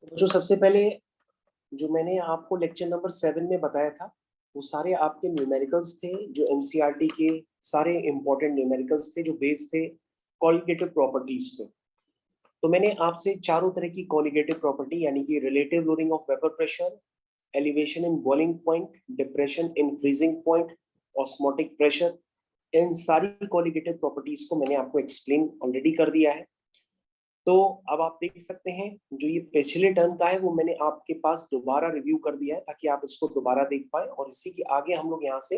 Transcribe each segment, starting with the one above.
जो सबसे पहले जो मैंने आपको लेक्चर नंबर 7 में बताया था वो सारे आपके न्यूमेरिकल्स थे, जो एनसीईआरटी के सारे इंपॉर्टेंट न्यूमेरिकल्स थे जो बेस थे कॉलिगेटिव प्रॉपर्टीज पे। तो मैंने आपसे चारों तरह की कॉलिगेटिव प्रॉपर्टी यानी कि relative loading of vapour pressure, elevation in boiling point, depression in freezing point, osmotic pressure, इन सारी कॉलिगेटिव प्रॉपर्टीज को मैंने आपको एक्सप्लेन ऑलरेडी कर दिया है। तो अब आप देख सकते हैं जो ये पिछले टर्म का है वो मैंने आपके पास दोबारा रिव्यू कर दिया है ताकि आप इसको दोबारा देख पाए, और इसी के आगे हम लोग यहाँ से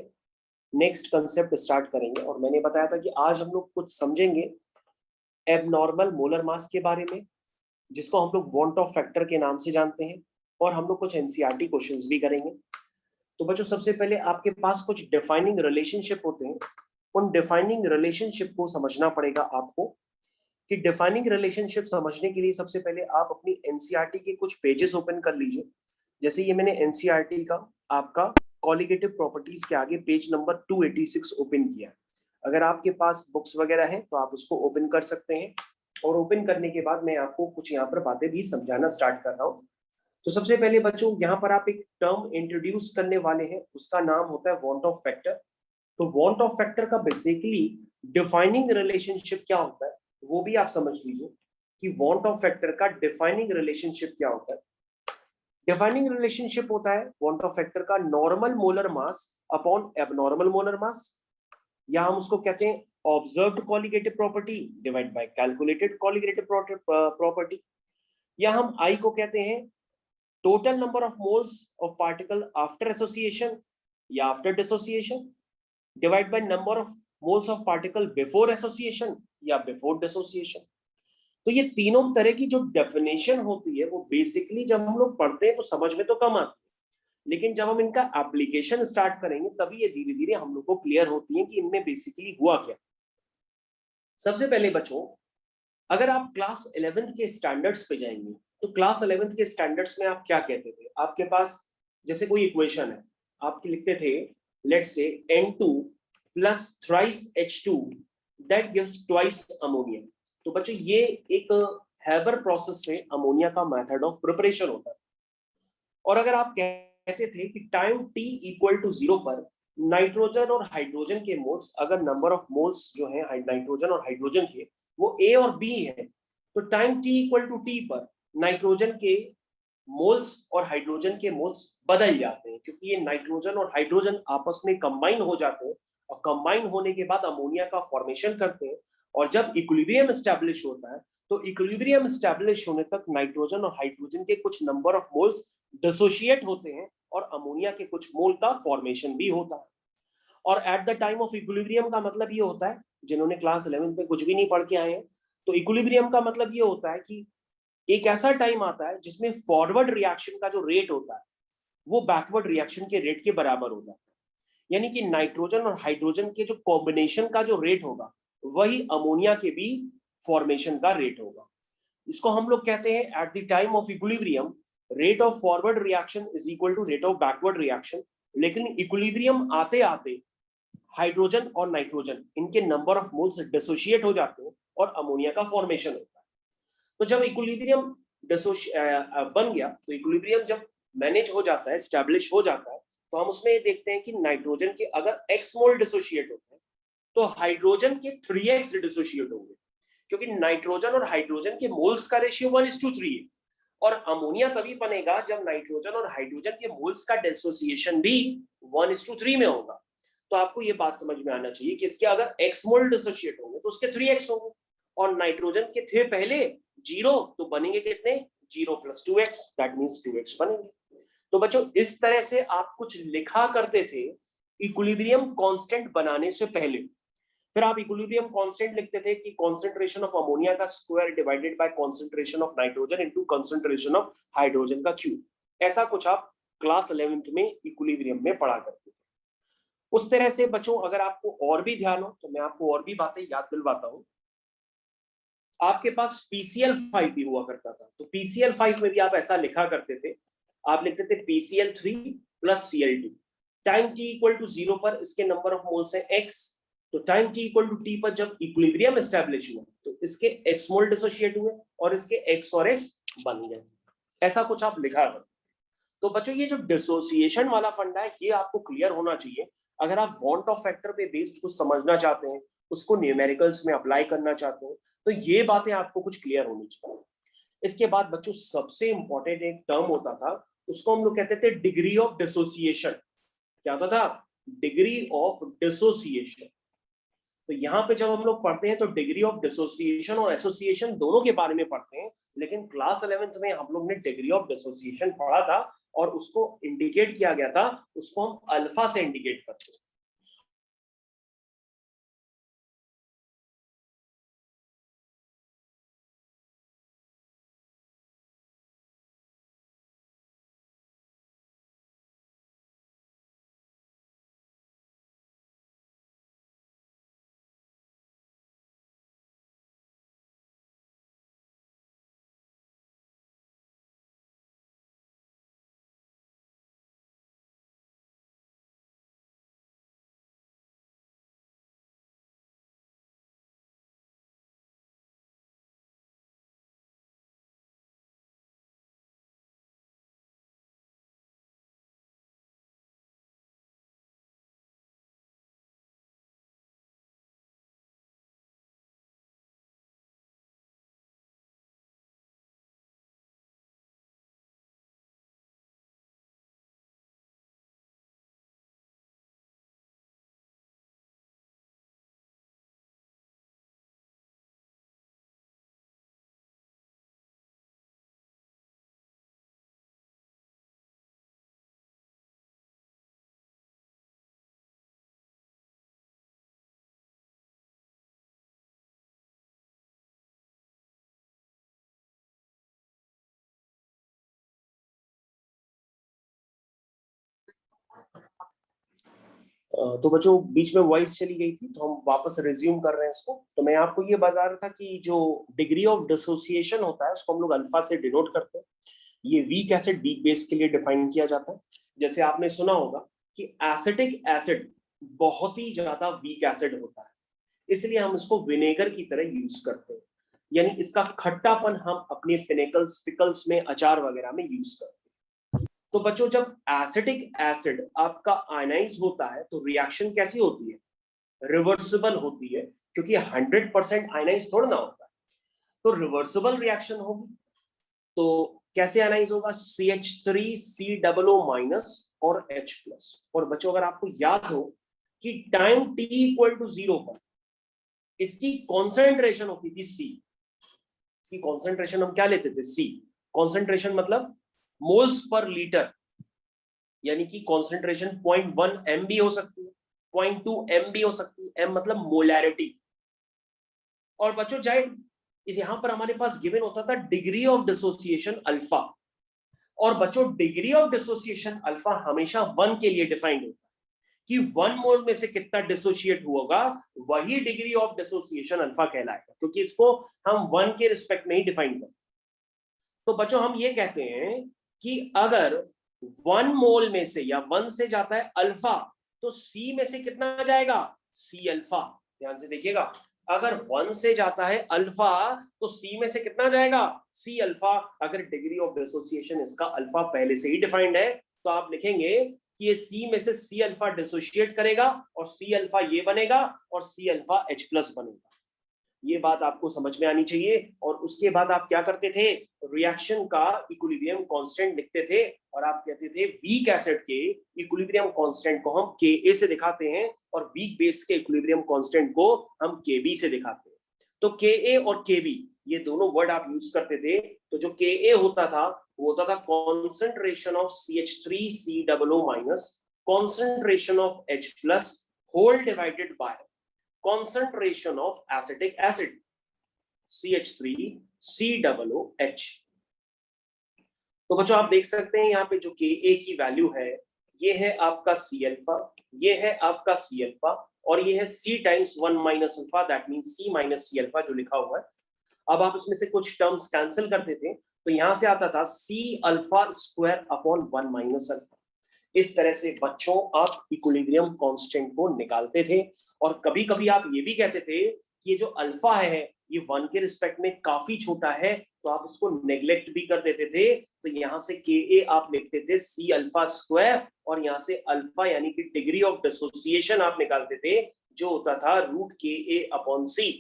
नेक्स्ट कंसेप्ट स्टार्ट करेंगे। और मैंने बताया था कि आज हम लोग कुछ समझेंगे एबनॉर्मल मोलर मास के बारे में, जिसको हम लोग वांट ऑफ फैक्टर के नाम से जानते हैं, और हम लोग कुछ एनसीईआरटी क्वेश्चंस भी करेंगे। तो बच्चों सबसे पहले आपके पास कुछ डिफाइनिंग रिलेशनशिप होते हैं, उन डिफाइनिंग रिलेशनशिप को समझना पड़ेगा आपको। कि डिफाइनिंग रिलेशनशिप समझने के लिए सबसे पहले आप अपनी एनसीईआरटी के कुछ पेजेस ओपन कर लीजिए। जैसे ये मैंने एनसीईआरटी का आपका कॉलिगेटिव प्रॉपर्टीज के आगे पेज नंबर 286 ओपन किया है। अगर आपके पास बुक्स वगैरह है तो आप उसको ओपन कर सकते हैं, और ओपन करने के बाद मैं आपको कुछ यहाँ पर बातें भी समझाना स्टार्ट कर रहा हूँ। तो सबसे पहले बच्चों यहाँ पर आप एक टर्म इंट्रोड्यूस करने वाले हैं, उसका नाम होता है वांट ऑफ फैक्टर। तो वांट ऑफ फैक्टर का बेसिकली डिफाइनिंग रिलेशनशिप क्या होता है वो भी आप समझ लीजिए कि वांट ऑफ फैक्टर का डिफाइनिंग रिलेशनशिप क्या होता है। डिफाइनिंग रिलेशनशिप होता है वांट ऑफ फैक्टर का normal molar mass upon abnormal molar मास, या हम उसको कहते हैं observed colligative property divide by calculated colligative property, या हम आई को कहते हैं total number of moles of particle after association या after dissociation divide by number of moles of particle before association या बिफोर डिसोसिएशन। तो ये तीनों तरह की जो डेफिनेशन होती है वो बेसिकली जब हम लोग पढ़ते हैं तो समझ में तो कम आती है, लेकिन जब हम इनका एप्लीकेशन स्टार्ट करेंगे तभी ये धीरे धीरे हम लोग को क्लियर होती है कि इनमें बेसिकली हुआ क्या। सबसे पहले बच्चों, अगर आप क्लास 11th के स्टैंडर्ड्स पे जाएंगे तो क्लास 11th के स्टैंडर्ड्स में आप क्या कहते थे, आपके पास जैसे कोई इक्वेशन है, आपके लिखते थे let's say N2 plus thrice H2 that gives twice ammonia. तो बच्चों ये एक हैबर प्रोसेस से अमोनिया का मेथड ऑफ प्रिपरेशन होता है। और अगर आप कहते थे कि टाइम t इक्वल टू 0 पर नाइट्रोजन और हाइड्रोजन के मोल्स, अगर नंबर ऑफ मोल्स जो है नाइट्रोजन और हाइड्रोजन के वो a और b है, तो time t equal to t पर नाइट्रोजन के मोल्स और हाइड्रोजन के मोल्स बदल जाते हैं, क्योंकि ये नाइट्रोजन और हाइड्रोजन आपस में कंबाइन हो जाते हैं, और कंबाइन होने के बाद अमोनिया का फॉर्मेशन करते हैं। और जब इक्विलिब्रियम एस्टैब्लिश होता है तो इक्विलिब्रियम एस्टैब्लिश होने तक नाइट्रोजन और हाइड्रोजन के कुछ नंबर ऑफ मोल्स डिसोशिएट होते हैं और अमोनिया के कुछ मोल का फॉर्मेशन भी होता है। और eight the time of equilibrium का मतलब ये होता है, जिन्होंने क्लास 11th में कुछ भी नहीं पढ़ के आए हैं, तो इक्विलिब्रियम का मतलब ये होता है कि एक ऐसा टाइम आता है जिसमें फॉरवर्ड रिएक्शन का जो रेट होता है वो बैकवर्ड रिएक्शन के रेट के बराबर होता है। यानी कि नाइट्रोजन और हाइड्रोजन के जो कॉम्बिनेशन का जो रेट होगा वही अमोनिया के भी फॉर्मेशन का रेट होगा। इसको हम लोग कहते हैं at the time of equilibrium rate of forward reaction is equal to rate of backward reaction. लेकिन इक्विलिब्रियम आते आते हाइड्रोजन और नाइट्रोजन इनके नंबर ऑफ मोल्स डिसोशिएट हो जाते हैं और अमोनिया का फॉर्मेशन होता है। तो जब इक्विलिब्रियम बन गया, तो इक्विलिब्रियम जब मैनेज हो जाता है, स्टैब्लिश हो जाता है, तो हम उसमें ये देखते हैं कि नाइट्रोजन के अगर x मोल डिसोशिएट होते हैं तो हाइड्रोजन के 3x डिसोशिएट होंगे, क्योंकि नाइट्रोजन और हाइड्रोजन के मोल्स का रेशियो 1:3 है। और अमोनिया तभी बनेगा जब नाइट्रोजन और हाइड्रोजन के मोल्स का डिसोसिएशन भी 1:3 में होगा। तो आपको ये बात समझ में आना चाहिए कि इसके अगर x मोल डिसोशिएट होंगे तो उसके 3x होंगे, और नाइट्रोजन के थे पहले 0 तो बनेंगे कितने, 0 + 2x, दैट मींस 2x बनेंगे। तो बच्चों इस तरह से आप कुछ लिखा करते थे इक्विलिब्रियम कांस्टेंट बनाने से पहले। फिर आप इक्विलिब्रियम कांस्टेंट लिखते थे कि कंसंट्रेशन ऑफ अमोनिया का square divided by concentration of nitrogen into concentration of hydrogen का क्यूब। ऐसा कुछ आप क्लास 11th में इक्विलिब्रियम में पढ़ा करते थे। उस तरह से बच्चों अगर आपको और भी ध्यान हो तो मैं आपको और भी बातें याद दिलवाता हूं। आपके पास PCl5 भी हुआ करता था, तो PCl5 में भी आप ऐसा लिखा करते थे, आप लिखते थे PCl3 + Cl2। Time t equal to 0 पर इसके नंबर ऑफ मोल्स है x, तो time t equal to t पर जब इक्विलिब्रियम एस्टैब्लिश हुआ तो इसके x मोल डिसोशिएट हुए और इसके x और x बन गए। ऐसा कुछ आप लिखा करते। तो बच्चों ये जो डिसोसिएशन वाला फंडा है ये आपको क्लियर होना चाहिए। अगर आप वांट ऑफ फैक्टर पे बेस्ड कुछ समझना चाहते हैं, उसको न्यूमेरिकल्स में अप्लाई करना चाहते हैं, तो ये बातें आपको कुछ क्लियर होनी चाहिए। इसके बाद बच्चों सबसे इंपॉर्टेंट एक टर्म होता था, उसको हम लोग कहते थे डिग्री ऑफ डिसोसिएशन। क्या होता था? Degree of dissociation. तो यहाँ पे जब हम लोग पढ़ते हैं तो डिग्री ऑफ डिसोसिएशन और एसोसिएशन दोनों के बारे में पढ़ते हैं, लेकिन क्लास 11th में हम लोग ने डिग्री ऑफ डिसोसिएशन पढ़ा था और उसको इंडिकेट किया गया था, उसको हम अल्फा से इंडिकेट करते हैं। तो बच्चों बीच में वॉइस चली गई थी, तो हम वापस रिज्यूम कर रहे हैं इसको। तो मैं आपको ये बता रहा था कि जो डिग्री ऑफ डिसोसिएशन होता है उसको हम लोग अल्फा से डिनोट करते हैं। ये वीक एसिड वीक बेस के लिए डिफाइन किया जाता है। जैसे आपने सुना होगा कि एसिटिक एसिड बहुत ही ज्यादा वीक एसिड होता है, इसलिए हम इसको विनेगर की तरह यूज करते हैं। यानी इसका खट्टापन हम अपने पिकल्स में, अचार वगैरह में यूज करते हैं। तो बच्चों जब एसिटिक एसिड आपका आयनाइज होता है तो रिएक्शन कैसी होती है? रिवर्सिबल होती है, क्योंकि 100% आयनाइज थोड़ा ना होता है, तो रिवर्सिबल रिएक्शन होगी। तो कैसे आयनाइज होगा? CH3COO माइनस और H प्लस। और बच्चों अगर आपको याद हो कि टाइम t इक्वल टू 0 पर इसकी कॉन्सेंट्रेशन होती थी C। इसकी कॉन्सेंट्रेशन हम क्या लेते थे? C। कॉन्सेंट्रेशन मतलब मोल्स पर लीटर, यानी कि कॉन्सेंट्रेशन 0.1 m भी हो सकती है, 0.2 m भी हो सकती है। m मतलब मोलैरिटी। और बच्चों चाहे इस यहां पर हमारे पास गिवन होता था डिग्री ऑफ डिसोसिएशन अल्फा। और बच्चों डिग्री ऑफ डिसोसिएशन अल्फा हमेशा 1 के लिए डिफाइंड होता है कि 1 मोल में से कितना डिसोशिएट होगा वही डिग्री ऑफ डिसोसिएशन अल्फा कहलाएगा, क्योंकि इसको हम 1 के रिस्पेक्ट में ही डिफाइन करते हैं। तो बच्चों हम ये कहते हैं कि अगर 1 मोल में से या 1 से जाता है अल्फा, तो C में से कितना जाएगा? C alpha. ध्यान से देखिएगा, अगर 1 से जाता है अल्फा तो C में से कितना जाएगा? C alpha. अगर डिग्री ऑफ डिसोसिएशन इसका अल्फा पहले से ही डिफाइंड है तो आप लिखेंगे कि ये C में से C अल्फा डिसोशिएट करेगा और C अल्फा ये बनेगा और C अल्फा H प्लस बनेगा। ये बात आपको समझ में आनी चाहिए। और उसके बाद आप क्या करते थे? रिएक्शन का इक्विलिब्रियम कांस्टेंट लिखते थे और आप कहते थे वीक एसिड के इक्विलिब्रियम कांस्टेंट को हम Ka से दिखाते हैं और वीक बेस के इक्विलिब्रियम कांस्टेंट को हम Kb से दिखाते हैं। तो Ka और Kb ये दोनों वर्ड आप यूज करते थे। तो जो Ka होता था वो होता था concentration of CH3COO minus concentration of H plus whole divided by concentration of acetic acid CH3COOH। तो बच्चों आप देख सकते हैं यहाँ पे जो Ka की वैल्यू है ये है आपका C अल्फा, ये है आपका C अल्फा और ये है C times 1 minus alpha, that means C minus C alpha जो लिखा हुआ है। अब आप इसमें से कुछ टर्म्स कैंसिल करते थे तो यहाँ से आता था C alpha square upon 1 minus alpha. इस तरह से बच्चों आप इक्विलिब्रियम कांस्टेंट को निकालते थे। और कभी कभी आप ये भी कहते थे कि ये जो अल्फा है ये 1 के रिस्पेक्ट में काफी छोटा है, तो आप इसको नेग्लेक्ट भी कर देते थे। तो यहाँ से Ka आप लिखते थे C अल्फा स्क्वायर, और यहाँ से अल्फा यानी कि डिग्री ऑफ डिसोसिएशन आप निकालते थे, जो होता था √Ka/C।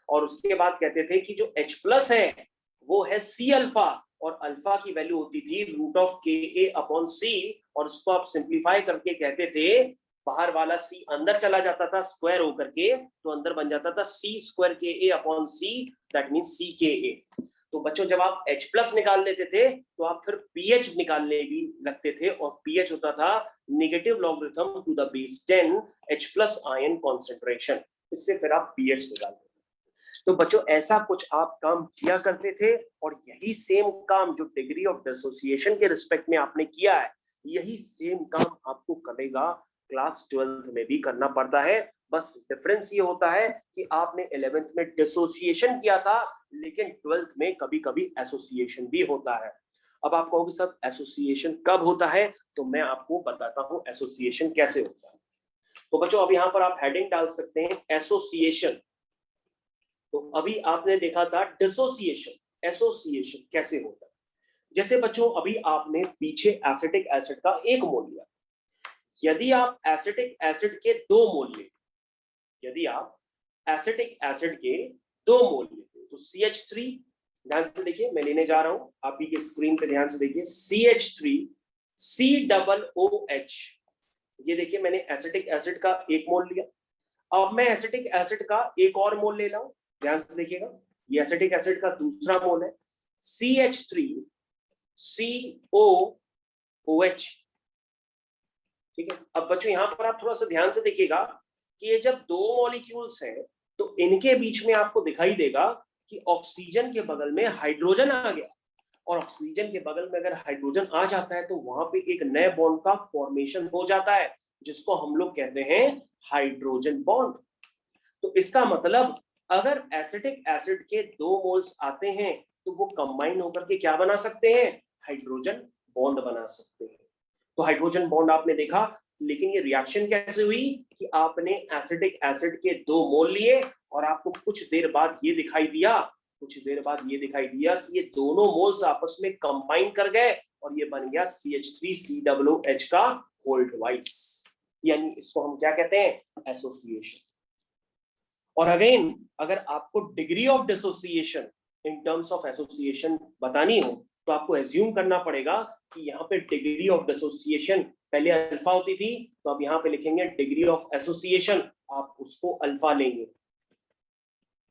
और उसके बाद कहते थे कि जो H प्लस है वो है C अल्फा, और अल्फा की वैल्यू होती थी √Ka/C, और उसको आप सिंप्लीफाई करके कहते थे, बाहर वाला C अंदर चला जाता था स्क्वायर होकर के, तो अंदर बन जाता था C² Ka/C, that means CKa। तो बच्चों जब आप H प्लस निकाल लेते थे तो आप फिर pH निकालने भी लगते थे, और pH होता था negative logarithm to the base 10 H plus ion concentration. इससे फिर आप pH निकालते थे। तो बच्चों ऐसा कुछ आप काम किया करते थे, और यही सेम काम जो डिग्री ऑफ डिसोसिएशन के रिस्पेक्ट में आपने किया है, यही सेम काम आपको करेगा क्लास 12th में भी करना पड़ता है। बस डिफरेंस ये होता है कि आपने 11th में डिसोसिएशन किया था, लेकिन 12th में कभी कभी एसोसिएशन भी होता है। अब आप कहोगे सर एसोसिएशन कब होता है, तो मैं आपको बताता हूं एसोसिएशन कैसे होता है। तो बच्चों अब यहां पर आप हेडिंग डाल सकते हैं एसोसिएशन। तो अभी आपने देखा था डिसोसिएशन, एसोसिएशन कैसे होता है। जैसे बच्चों अभी आपने पीछे एसिटिक एसिड का 1 मोल लिया, यदि आप एसिटिक एसिड के 2 मोल लेते, यदि आप एसिटिक एसिड के 2 मोल लेते तो CH3, ध्यान से देखिए मैं लेने जा रहा हूं, आप ही के स्क्रीन पे ध्यान से देखिए, CH3 COOH, ये देखिए मैंने एसिटिक एसिड का 1 मोल लिया। अब मैं एसिटिक एसिड का एक और मोल ले रहा हूं, ध्यान से देखिएगा, ये एसिटिक एसिड का दूसरा मोल है CH3 COOH। ठीक है, अब बच्चों यहां पर आप थोड़ा सा ध्यान से देखिएगा कि ये जब 2 मॉलिक्यूल्स हैं तो इनके बीच में आपको दिखाई देगा कि ऑक्सीजन के बगल में हाइड्रोजन आ गया, और ऑक्सीजन के बगल में अगर हाइड्रोजन आ जाता है तो वहां पे एक नए बॉन्ड का फॉर्मेशन हो जाता है, जिसको हम लोग कहते हैं हाइड्रोजन बॉन्ड। तो इसका मतलब अगर एसिटिक एसिड के 2 मोल्स आते हैं तो वो कंबाइन होकर के क्या बना सकते हैं, हाइड्रोजन बॉन्ड बना सकते हैं। तो हाइड्रोजन बॉन्ड आपने देखा, लेकिन ये रिएक्शन कैसे हुई कि आपने एसिटिक एसिड के 2 मोल लिए, और आपको कुछ देर बाद ये दिखाई दिया, कि ये दोनों मोल्स आपस में कंबाइन कर गए, और ये बन गया CH3COOH का होल ट्वाइस, यानी इसको हम क्या कहते हैं, एसोसिएशन। और अगेन अगर आपको degree of dissociation in terms of association बतानी हो, तो आपको एज्यूम करना पड़ेगा कि यहाँ पे डिग्री ऑफ डिसोसिएशन पहले अल्फा होती थी, तो अब यहाँ पे लिखेंगे डिग्री ऑफ एसोसिएशन, आप उसको अल्फा लेंगे।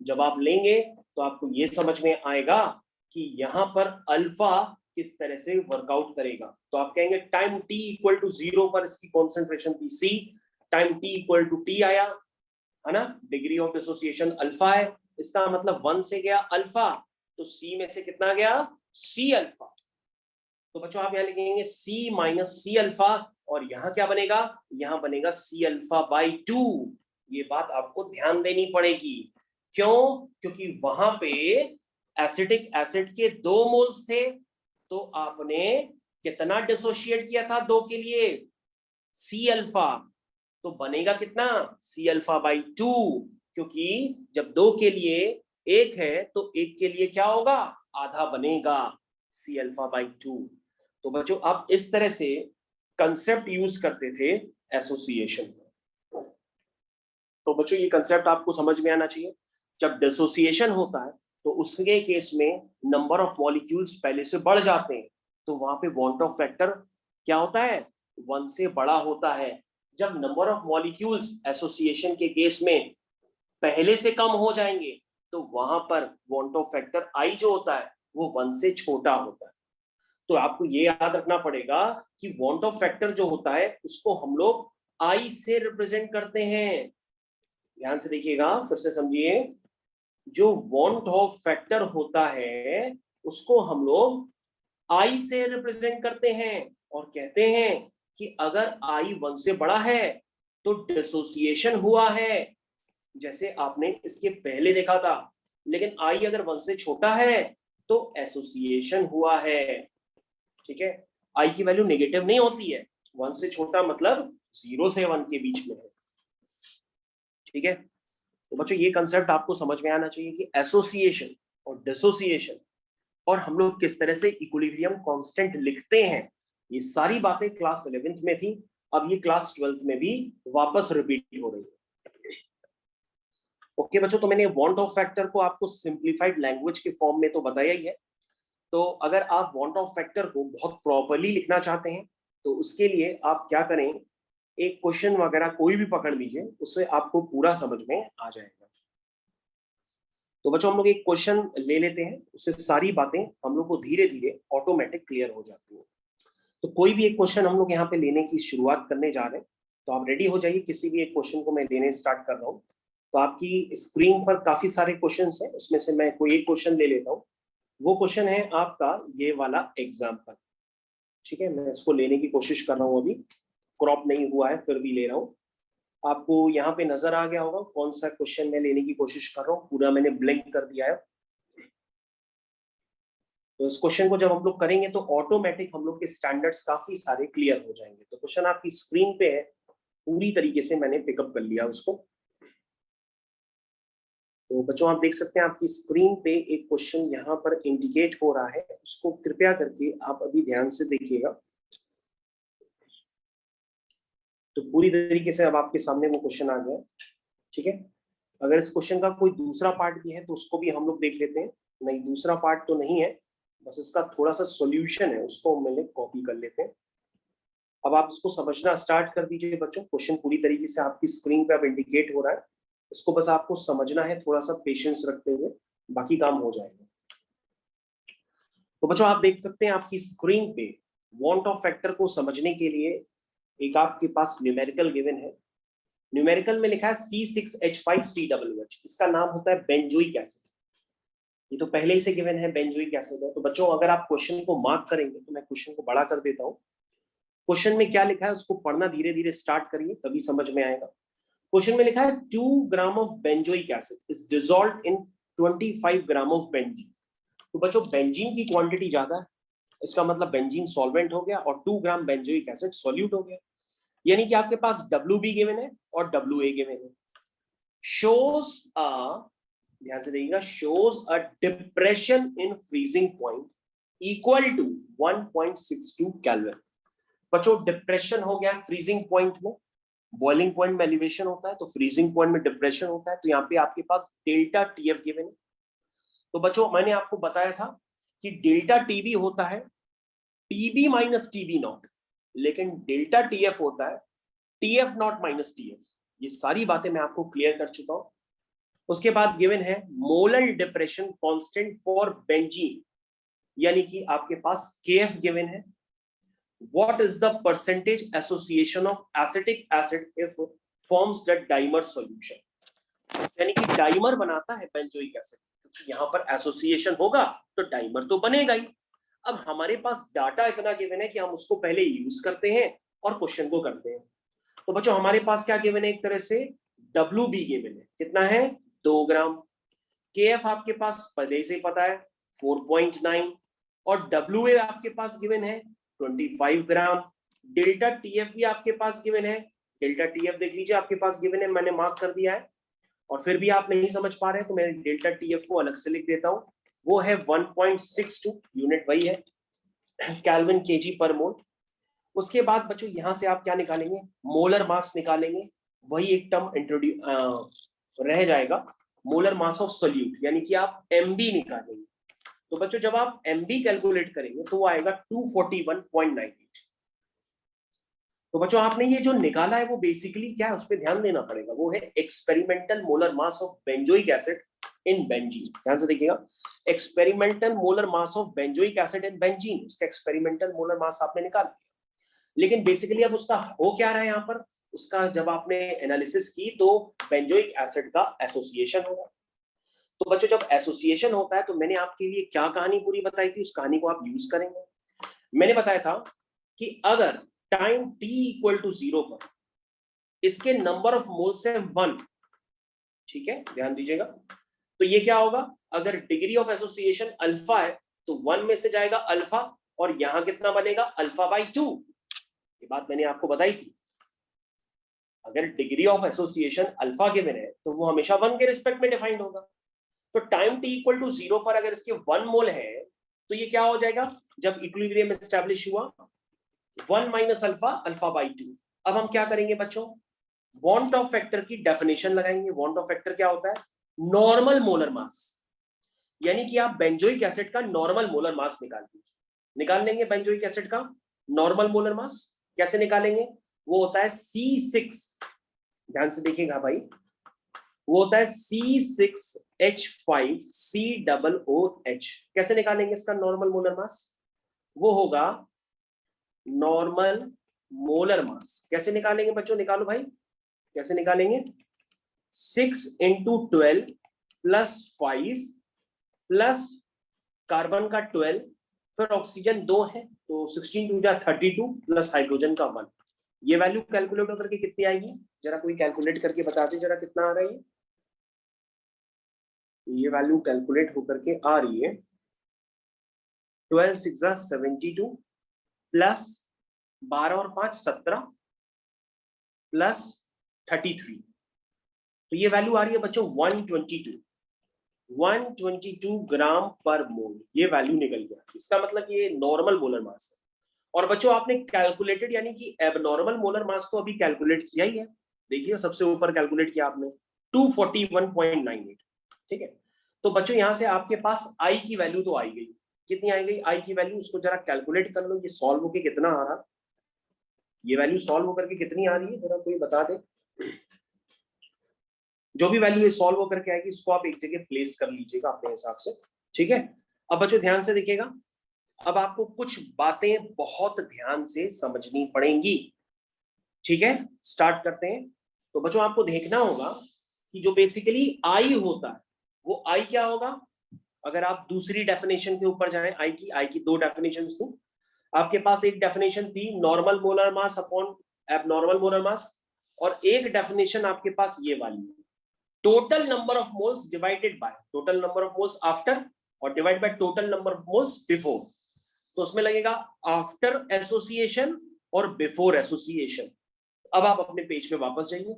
जब आप लेंगे तो आपको ये समझ में आएगा कि यहाँ पर अल्फा किस तरह से वर्कआउट करेगा। तो आप कहेंगे टाइम t = 0 पर इसकी कॉन्सेंट्रेशन थी C, टाइम t = T आया है ना, डिग्री ऑफ डिसोसिएशन अल्फा है, इसका मतलब 1 से गया अल्फा, तो C में से कितना गया, C अल्फा। तो बच्चों आप यहाँ लिखेंगे C - C अल्फा, और यहाँ क्या बनेगा, यहाँ बनेगा C अल्फा/2। ये बात आपको ध्यान देनी पड़ेगी, क्यों, क्योंकि वहां पे एसिटिक एसिड के 2 मोल्स थे, तो आपने कितना डिसोशिएट किया था 2 के लिए, C अल्फा, तो बनेगा कितना, C अल्फा/2, क्योंकि जब 2 के लिए 1 है तो 1 के लिए क्या होगा, आधा बनेगा, C अल्फा/2। तो बच्चों आप इस तरह से कंसेप्ट यूज करते थे एसोसिएशन। तो बच्चों ये कंसेप्ट आपको समझ में आना चाहिए। जब डिसोसिएशन होता है तो उसके केस में नंबर ऑफ मॉलिक्यूल्स पहले से बढ़ जाते हैं, तो वहां पे वॉन ऑफ फैक्टर क्या होता है, 1 से बड़ा होता है। जब नंबर ऑफ मॉलिक्यूल्स एसोसिएशन के केस में पहले से कम हो जाएंगे, तो वहां पर वॉन ऑफ फैक्टर I जो होता है वो 1 से छोटा होता है। तो आपको ये याद रखना पड़ेगा कि वॉन्ट ऑफ फैक्टर जो होता है उसको हम लोग I से रिप्रेजेंट करते हैं। ध्यान से देखिएगा, फिर से समझिए, जो वॉन्ट ऑफ फैक्टर होता है उसको हम लोग I से रिप्रेजेंट करते हैं, और कहते हैं कि अगर I 1 से बड़ा है तो डिसोसिएशन हुआ है, जैसे आपने इसके पहले देखा था। लेकिन I अगर 1 से छोटा है तो एसोसिएशन हुआ है। ठीक है, I की वैल्यू नेगेटिव नहीं होती है, 1 से छोटा मतलब 0 से 1 के बीच में है। ठीक है, तो बच्चों ये कंसेप्ट आपको समझ में आना चाहिए कि एसोसिएशन और डिसोसिएशन और हम लोग किस तरह से इक्विलिब्रियम कांस्टेंट लिखते हैं, ये सारी बातें क्लास 11th में थी, अब ये क्लास 12th में भी वापस रिपीट हो रही है। ओके बच्चों, तो मैंने वांट ऑफ फैक्टर को आपको सिंप्लीफाइड लैंग्वेज के फॉर्म में तो बताया ही है। तो अगर आप वांट ऑफ फैक्टर को बहुत प्रॉपर्ली लिखना चाहते हैं तो उसके लिए आप क्या करें, एक क्वेश्चन वगैरह कोई भी पकड़ लीजिए, उससे आपको पूरा समझ में आ जाएगा। तो बच्चों हम लोग एक क्वेश्चन ले लेते हैं, उससे सारी बातें हम लोग को धीरे धीरे ऑटोमेटिक क्लियर हो जाती हैं। तो कोई भी एक क्वेश्चन हम लोग यहाँ पे लेने की शुरुआत करने जा रहे हैं, तो आप रेडी हो जाइए। किसी भी एक क्वेश्चन को मैं लेने स्टार्ट कर रहा हूँ। तो आपकी स्क्रीन पर काफी सारे क्वेश्चन हैं, उसमें से मैं कोई एक क्वेश्चन ले लेता हूँ। वो क्वेश्चन है आपका ये वाला एग्जाम्पल, ठीक है। मैं इसको लेने की कोशिश कर रहा हूँ, अभी क्रॉप नहीं हुआ है फिर भी ले रहा हूँ। आपको यहाँ पे नजर आ गया होगा कौन सा क्वेश्चन मैं लेने की कोशिश कर रहा हूँ, पूरा मैंने ब्लैंक कर दिया है। तो इस क्वेश्चन को जब हम लोग करेंगे तो ऑटोमेटिक हम लोग के स्टैंडर्ड्स काफी सारे क्लियर हो जाएंगे। तो क्वेश्चन आपकी स्क्रीन पे है, पूरी तरीके से मैंने पिकअप कर लिया उसको। तो बच्चों आप देख सकते हैं आपकी स्क्रीन पे एक क्वेश्चन यहाँ पर इंडिकेट हो रहा है, उसको कृपया करके आप अभी ध्यान से देखिएगा। तो पूरी तरीके से अब आपके सामने वो क्वेश्चन आ गया, ठीक है। अगर इस क्वेश्चन का कोई दूसरा पार्ट भी है तो उसको भी हम लोग देख लेते हैं। नहीं, दूसरा पार्ट तो नहीं है, बस इसका थोड़ा सा सॉल्यूशन है, उसको हम मैंने कॉपी कर लेते हैं। अब आप इसको समझना स्टार्ट कर दीजिए बच्चों। क्वेश्चन पूरी तरीके से आपकी स्क्रीन पे अब इंडिकेट हो रहा है, इसको बस आपको समझना है, थोड़ा सा पेशेंस रखते हुए, बाकी काम हो जाएगा। तो बच्चों आप देख सकते हैं आपकी स्क्रीन पे वांट ऑफ फैक्टर को समझने के लिए एक आपके पास न्यूमेरिकल गिवन है। न्यूमेरिकल में लिखा है C6H5COOH, इसका नाम होता है बेंजोइक एसिड। ये तो पहले ही से गिवन है, बेंजोइक एसिड है। तो बच्चों अगर आप क्वेश्चन को मार्क करेंगे, तो मैं क्वेश्चन को बड़ा कर देता हूँ। क्वेश्चन में क्या लिखा है उसको पढ़ना धीरे धीरे स्टार्ट करिए, तभी समझ में आएगा। क्वेश्चन में लिखा है 2 gram of benzoic acid is dissolved in 25 gram of benzene. तो बच्चों बेंजीन की क्वांटिटी ज्यादा है, इसका मतलब बेंजीन सॉल्वेंट हो गया और 2 ग्राम बेंजोइक एसिड सॉल्यूट हो गया। यानी कि आपके पास WB गिवन है और WA गिवन है। शोज अ, ध्यान से देखिएगा, shows a depression in freezing point equal to 1.62 kelvin. बच्चों डिप्रेशन हो गया फ्रीजिंग पॉइंट में, बॉइलिंग पॉइंट में एलिवेशन होता है, तो फ्रीजिंग पॉइंट में डिप्रेशन होता है। तो यहाँ पे आपके पास डेल्टा TF गिवन है। तो बच्चों मैंने आपको बताया था कि डेल्टा TB होता है TB माइनस TB नॉट, लेकिन डेल्टा TF होता है TF नॉट माइनस TF। ये सारी बातें मैं आपको क्लियर कर चुका हूं। उसके बाद गिवन है molar depression constant for benzene, यानी कि आपके पास KF गिवन है। What is the percentage association of acetic acid if forms the dimer solution, यानी कि डाइमर बनाता है बेंजोइक एसिड, क्योंकि यहां पर एसोसिएशन होगा तो डाइमर तो बनेगा ही। अब हमारे पास डाटा इतना गिवन है कि हम उसको पहले यूज करते हैं और क्वेश्चन को करते हैं। तो बच्चों हमारे पास क्या गिवन है, एक तरह से WB गिवन है, कितना है 2 ग्राम। KF आपके पास पहले से पता है 4.9 और WA आपके पास गिवन है 25 ग्राम। डेल्टा TF भी आपके पास गिवन है, डेल्टा TF देख लीजिए आपके पास गिवन है, मैंने मार्क कर दिया है। और फिर भी आप नहीं समझ पा रहे हैं तो मैं डेल्टा TF को अलग से लिख देता हूं, वो है 1.62, यूनिट वही है केल्विन kg पर मोल। उसके बाद बच्चों यहां से आप क्या निकालेंगे, मोलर मास निकालेंगे, वही एक टर्म इंट्रोड्यूस रह जाएगा, मोलर मास ऑफ सोल्यूट, यानी कि आप MB निकालेंगे। तो बच्चों जब आप MB कैलकुलेट करेंगे तो वो आएगा 241.98। तो बच्चों आपने ये जो निकाला है वो बेसिकली क्या है, उस पर ध्यान देना पड़ेगा। वो है experimental molar mass of benzoic acid in benzene. ध्यान से देखिएगा, experimental molar mass of benzoic acid in benzene, उसका एक्सपेरिमेंटल मोलर मास आपने निकाल लिया। लेकिन बेसिकली अब उसका हो क्या रहा है यहाँ पर, उसका जब आपने एनालिसिस की तो बेंजोइक एसिड का एसोसिएशन होगा। तो बच्चों जब एसोसिएशन होता है तो मैंने आपके लिए क्या कहानी पूरी बताई थी, उस कहानी को आप यूज करेंगे। मैंने बताया था कि अगर टाइम t इक्वल टू 0 पर इसके नंबर ऑफ मोल्स है 1, ठीक है, ध्यान दीजिएगा। तो ये क्या होगा, अगर डिग्री ऑफ एसोसिएशन अल्फा है तो 1 में से जाएगा अल्फा, और यहां कितना बनेगा अल्फा बाई 2। ये बात मैंने आपको बताई थी। अगर degree of association alpha given है तो वो हमेशा 1 के रिस्पेक्ट में डिफाइंड होगा। तो टाइम t इक्वल टू 0 पर अगर इसके 1 मोल है तो ये क्या हो जाएगा, जब इक्विलिब्रियम एस्टैब्लिश हुआ 1 माइनस अल्फा अल्फा बाई 2। अब हम क्या करेंगे बच्चों, वांट ऑफ फैक्टर की डेफिनेशन लगाएंगे। वांट ऑफ फैक्टर क्या होता है, नॉर्मल मोलर मास, यानी कि आप बेंजोइक एसिड का नॉर्मल मोलर मास निकाल लेंगे। बेंजोइक एसिड का नॉर्मल मोलर मास कैसे निकालेंगे, वो होता है C6, ध्यान से देखिएगा भाई, वो होता है C6H5COOH। कैसे निकालेंगे इसका नॉर्मल मोलर मास, वो होगा नॉर्मल मोलर मास। कैसे निकालेंगे बच्चों, निकालो भाई, कैसे निकालेंगे, 6 × 12 + 5 प्लस कार्बन का 12, फिर ऑक्सीजन 2 है तो 16 × 2 = 32 प्लस हाइड्रोजन का 1। ये वैल्यू कैलकुलेट होकर के कितनी आएगी, जरा कोई कैलकुलेट करके बता दे जरा कितना आ रहा है ये वैल्यू कैलकुलेट होकर के आ रही है 12 × 6 = 72 प्लस 12 और 5 17 प्लस 33, तो ये वैल्यू आ रही है बच्चों 122 ग्राम पर मोल। ये वैल्यू निकल गया, इसका मतलब ये नॉर्मल मोलर मास है। और बच्चों आपने कैलकुलेटेड यानी कि एबनॉर्मल मोलर मास तो अभी कैलकुलेट किया ही है, देखिए सबसे ऊपर कैलकुलेट किया आपने 241.98, ठीक है। तो बच्चों यहां से आपके पास आई की वैल्यू तो आई गई, कितनी आई गई आई की वैल्यू, उसको जरा कैलकुलेट कर लो, ये सॉल्व होके कितना आ रहा, ये वैल्यू सॉल्व होकर के कितनी आ रही है जरा कोई बता दे। जो भी वैल्यू ये सॉल्व होकर के आएगी इसको आप एक जगह प्लेस कर लीजिएगा अपने हिसाब से, ठीक है। अब बच्चों ध्यान से देखिएगा, अब आपको कुछ बातें बहुत ध्यान से समझनी पड़ेंगी, ठीक है। स्टार्ट करते हैं। तो बच्चों आपको देखना होगा कि जो बेसिकली आई होता है वो आई क्या होगा, अगर आप दूसरी डेफिनेशन के ऊपर जाएं, आई की 2 डेफिनेशंस थी आपके पास। एक डेफिनेशन थी normal molar mass upon abnormal molar mass, और एक डेफिनेशन आपके पास ये वाली है, total number of moles divided by total number of moles after और divide by total number of moles before. तो उसमें लगेगा आफ्टर एसोसिएशन और बिफोर एसोसिएशन। अब आप अपने पेज पे वापस जाइए।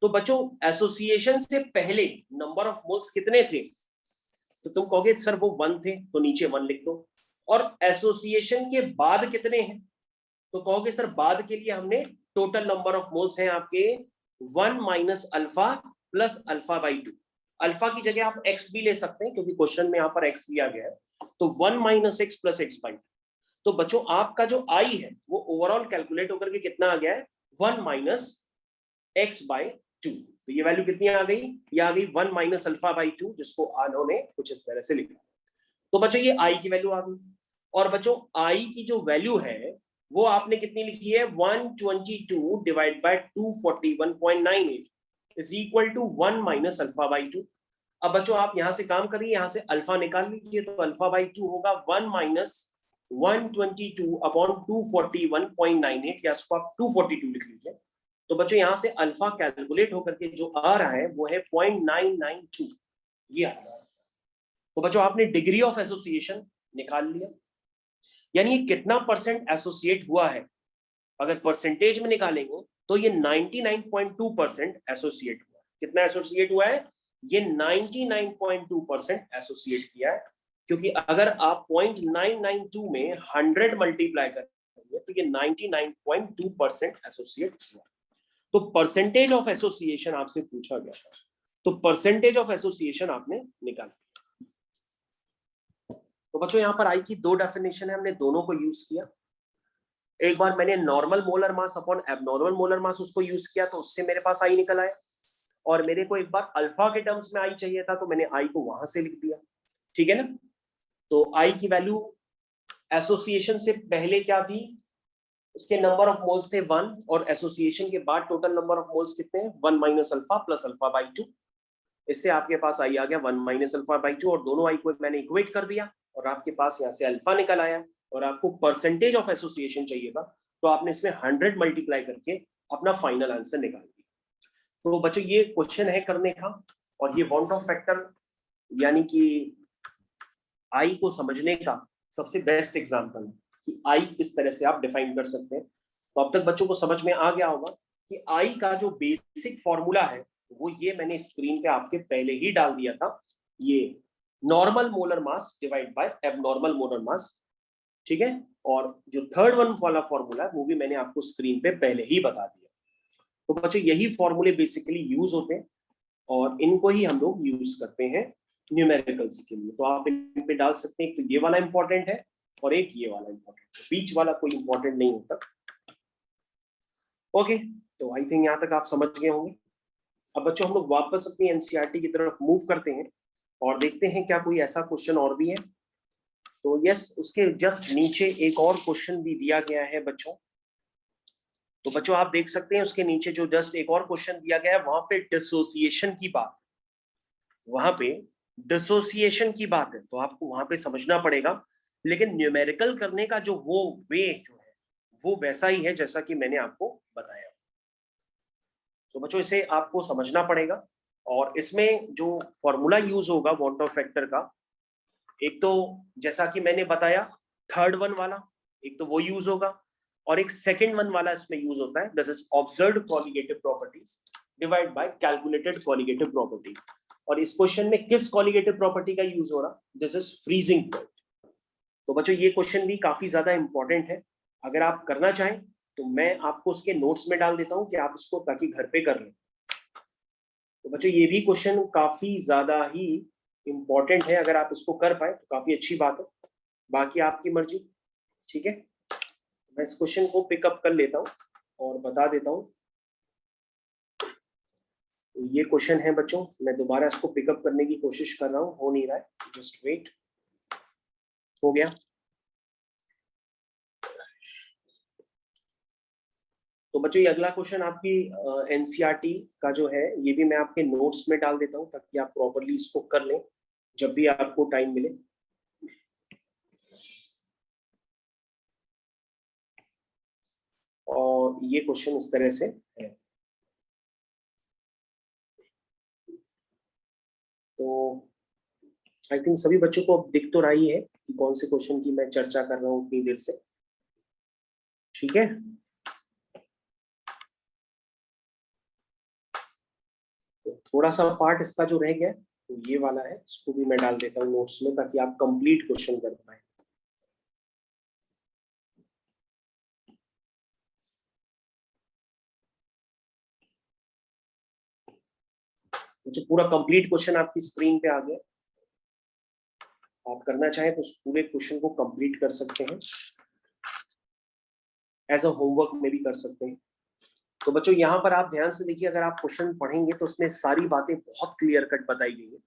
तो बच्चों एसोसिएशन से पहले नंबर ऑफ मोल्स कितने थे, तो तुम कहोगे सर वो 1 थे, तो नीचे 1 लिख दो। और एसोसिएशन के बाद कितने हैं, तो कहोगे सर बाद के लिए हमने टोटल नंबर ऑफ मोल्स हैं आपके 1 minus alpha plus alpha by 2। Alpha की जगह आप एक्स भी ले सकते हैं क्योंकि क्वेश्चन में यहाँ पर एक्स दिया गया है, तो 1 minus x plus x by 2। तो बच्चों आपका जो आई है वो ओवरऑल कैलकुलेट होकर के कितना आ गया है 1 माइनस एक्स बाई 2। तो ये वैल्यू कितनी आ गई, ये आ गई 1 माइनस अल्फा बाई 2, जिसको उन्होंने कुछ इस तरह से लिखा। तो बच्चों ये आई की वैल्यू आ गई। और बच्चों आई की जो वैल्यू है वो आपने कितनी लिखी है 122 divide by 241.98 is equal to 1 minus alpha by 2। अब बच्चों आप यहां से काम करिए, यहां से अल्फा निकाल लीजिए, तो अल्फा बाई 2 होगा 1 माइनस 122 अपॉन 241.98, या इसको आप 242 लिख लीजिए। तो बच्चों यहां से अल्फा कैलकुलेट होकर के जो आ रहा है वो है 0.992, ये आ रहा है। तो बच्चों आपने डिग्री ऑफ एसोसिएशन निकाल लिया, यानी कितना परसेंट एसोसिएट हुआ है। अगर परसेंटेज में निकालेंगे तो ये 99.2% एसोसिएट हुआ। कितना एसोसिएट हुआ है, ये 99.2% एसोसिएट किया है, क्योंकि अगर आप 0.992 में 100 मल्टीप्लाई करेंगे तो ये 99.2% एसोसिएट हुआ। तो परसेंटेज ऑफ एसोसिएशन आपसे पूछा गया था, तो परसेंटेज ऑफ एसोसिएशन आपने निकाला। तो बच्चों यहाँ पर आई की 2 डेफिनेशन है, हमने दोनों को यूज किया। एक बार मैंने normal molar mass upon abnormal molar मास उसको यूज किया, तो उससे मेरे पास आई निकल आया। और मेरे को एक बार अल्फा के टर्म्स में आई चाहिए था, तो मैंने आई को वहां से लिख दिया, ठीक है ना। तो आई की वैल्यू एसोसिएशन से पहले क्या थी, उसके नंबर ऑफ मोल्स थे 1, और एसोसिएशन के बाद टोटल नंबर ऑफ मोल्स कितने हैं 1 minus alpha plus alpha by 2। इससे आपके पास आई आ गया 1 माइनस अल्फा बाई 2, और दोनों आई को मैंने इक्वेट कर दिया, और आपके पास यहाँ से अल्फा निकल आया। और आपको परसेंटेज ऑफ एसोसिएशन चाहिए था, तो आपने इसमें 100 मल्टीप्लाई करके अपना फाइनल आंसर निकाल दिया। तो बच्चों ये क्वेश्चन है करने का, और ये वांट ऑफ फैक्टर यानी कि आई को समझने का सबसे बेस्ट एग्जांपल है कि आई किस तरह से आप डिफाइन कर सकते हैं। तो अब तक बच्चों को समझ में आ गया होगा कि आई का जो बेसिक फॉर्मूला है वो ये मैंने स्क्रीन पे आपके पहले ही डाल दिया था, ये normal molar mass divide by abnormal molar मास, ठीक है। और जो थर्ड वन वाला फॉर्मूला है वो भी मैंने आपको स्क्रीन पे पहले ही बता दिया। तो बच्चों यही फॉर्मूले बेसिकली यूज होते हैं और इनको ही हम लोग यूज करते हैं न्यूमेरिकल्स के लिए। तो आप इन पे डाल सकते हैं, तो ये वाला इंपॉर्टेंट है और एक ये वाला इंपॉर्टेंट है, बीच वाला कोई इंपॉर्टेंट नहीं होता। ओके, तो आई थिंक यहाँ तक आप समझ गए होंगे। अब बच्चों हम लोग वापस अपनी एनसीईआरटी की तरफ मूव करते हैं और देखते हैं क्या कोई ऐसा क्वेश्चन और भी है। तो यस, उसके जस्ट नीचे एक और क्वेश्चन भी दिया गया है बच्चों। तो बच्चों आप देख सकते हैं उसके नीचे जो जस्ट एक और क्वेश्चन दिया गया है, वहां पे डिसोसिएशन की बात, वहां पे डिसोसिएशन की बात है, तो आपको वहां पे समझना पड़ेगा। लेकिन न्यूमेरिकल करने का जो वो वे जो है वो वैसा ही है जैसा कि मैंने आपको बताया। तो बच्चों इसे आपको समझना पड़ेगा और इसमें जो फॉर्मूला यूज होगा वॉट ऑफ फैक्टर का, एक तो जैसा कि मैंने बताया थर्ड वन वाला, एक तो वो यूज होगा और एक सेकंड वन वाला इसमें यूज होता है, this is observed colligative properties divide by calculated colligative property. और इस क्वेश्चन में किस कॉलिगेटिव प्रॉपर्टी का यूज हो रहा, दिस इज फ्रीजिंग पॉइंट। तो बच्चों ये क्वेश्चन भी काफी ज्यादा इंपॉर्टेंट है, अगर आप करना चाहें तो मैं आपको उसके नोट्स में डाल देता हूं कि आप इसको ताकि घर पे कर लें। तो बच्चों ये भी क्वेश्चन काफी ज्यादा ही इंपॉर्टेंट है, अगर आप इसको कर पाए तो काफी अच्छी बात है, बाकी आपकी मर्जी, ठीक है। मैं इस क्वेश्चन को पिकअप कर लेता हूं और बता देता हूं। ये क्वेश्चन है बच्चों, मैं दोबारा इसको पिकअप करने की कोशिश कर रहा हूं, हो नहीं रहा है, जस्ट वेट। हो गया। तो बच्चों ये अगला क्वेश्चन आपकी एनसीईआरटी का जो है, ये भी मैं आपके नोट्स में डाल देता हूं ताकि आप प्रॉपर्ली इसको कर लें जब भी आपको टाइम मिले। और ये क्वेश्चन इस तरह से है। तो आई थिंक सभी बच्चों को अब दिख तो रही है कि कौन से क्वेश्चन की मैं चर्चा कर रहा हूँ उतनी देर से, ठीक है। तो थोड़ा सा पार्ट इसका जो रह गया तो ये वाला है, इसको भी मैं डाल देता हूँ नोट्स में ताकि आप कंप्लीट क्वेश्चन कर पाए। मुझे पूरा कंप्लीट क्वेश्चन आपकी स्क्रीन पे आ गया, आप करना चाहें तो उस पूरे क्वेश्चन को कंप्लीट कर सकते हैं, एज अ होमवर्क में भी कर सकते हैं। तो बच्चों यहाँ पर आप ध्यान से देखिए, अगर आप क्वेश्चन पढ़ेंगे तो उसमें सारी बातें बहुत क्लियर कट बताई गई है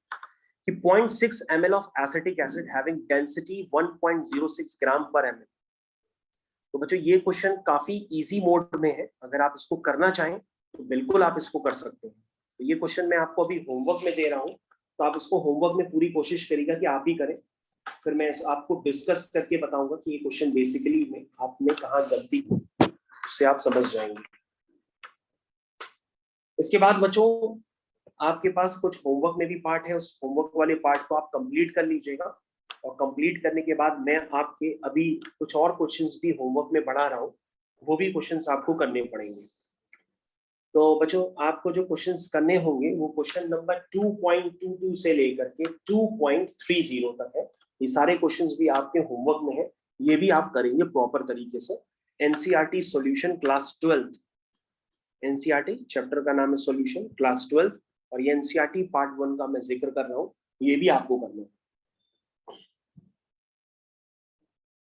कि 0.6 ml of acetic acid having density 1.06 ग्राम पर ml। तो बच्चों ये क्वेश्चन काफी इजी मोड में है, अगर आप इसको करना चाहें तो बिल्कुल आप इसको कर सकते हैं। तो ये क्वेश्चन मैं आपको अभी होमवर्क में दे रहा हूँ, तो आप इसको होमवर्क में पूरी कोशिश करिएगा कि आप ही करें, फिर मैं आपको डिस्कस करके बताऊंगा कि ये क्वेश्चन बेसिकली में आपने कहाँ गलती की, उससे आप समझ जाएंगे। इसके बाद बच्चों आपके पास कुछ होमवर्क में भी पार्ट है, उस होमवर्क वाले पार्ट को आप कंप्लीट कर लीजिएगा और कंप्लीट करने के बाद मैं आपके अभी कुछ और क्वेश्चंस भी होमवर्क में बढ़ा रहा हूँ, वो भी क्वेश्चंस आपको करने पड़ेंगे। तो बच्चों आपको जो क्वेश्चंस करने होंगे वो क्वेश्चन नंबर 2.22 से लेकर के 2.30 तक है, ये सारे क्वेश्चंस भी आपके होमवर्क में है, ये भी आप करेंगे प्रॉपर तरीके से। NCERT solution class 12, NCERT chapter का नाम है सॉल्यूशन क्लास 12 और ये एनसीईआरटी पार्ट 1 का मैं जिक्र कर रहा हूँ, ये भी आपको करना है।